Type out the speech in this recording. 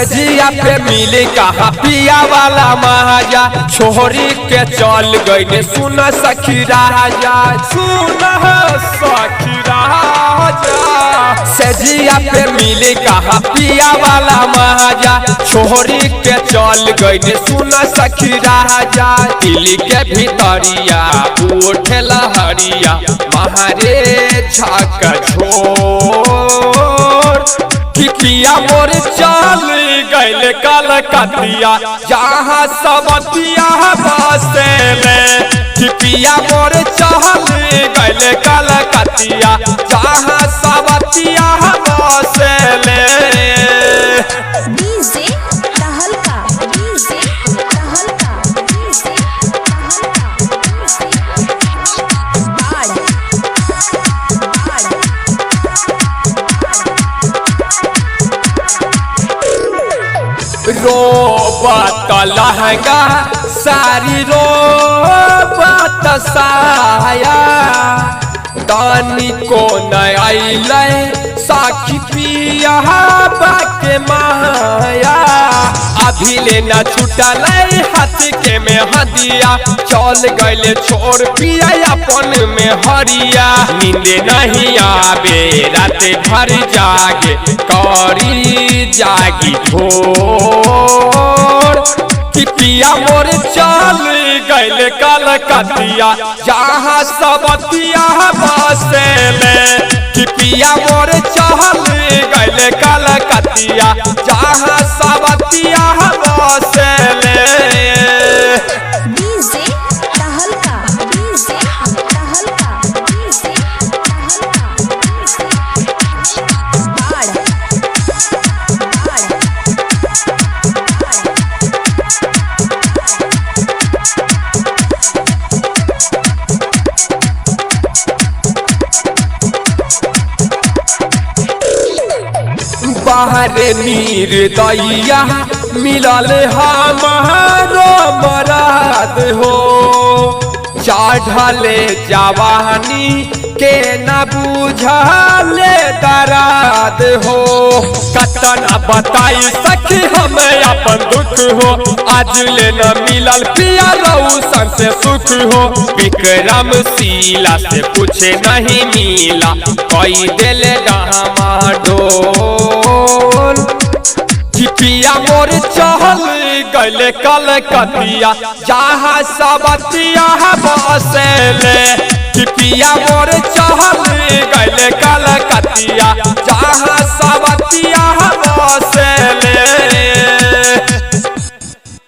सजिया पे मिले कहा पिया वाला महाजा छोरी के चल गई सुन सखी राजा सुन सखी राजा सजिया पे मिले कहा पिया वाला महाजा छोरी के चल गई सुन सखी राजा दिल के भीतरिया उठे लहरिया महारे झाक छोड़ कि पिया मोर चल गइल कलकतिया जहाँ सबतिया बसेले कि पिया मोर चल गइल कलकतिया जहाँ सबतिया बसेले डीजे टहलका डीजे टहलका डीजे रोबत लहंगा सारी रोबत साया दानी को न आइले साखी पिया बाके माया अभी ले न छुटल हाथ के में हदिया चल गइले छोड़ पिया अपन में हरिया नींदे नहीं आवे रात भर जागे करी जागी भोर कि पिया मोर चल गइल कलकतिया जहाँ सबतिया बसेले कि पिया मोर चल गइल कलकतिया जहाँ सबतिया बसेले डीजे टहलका डीजे टहलका डीजे बाहर नीर दैया मिलल हमारो मराद हो चढ़ले जवानी के न बुझले दराद हो कतना बताई सखी हमें अपन दुख हो आज ले न मिलल पिया रौशन से सुख हो विक्रम शीला से कुछ नहीं मिला कोई दिल डोल कि पिया मोर चल गइल कलकतिया जहाँ सबतिया बसेले कि पिया मोर चल गइल कलकतिया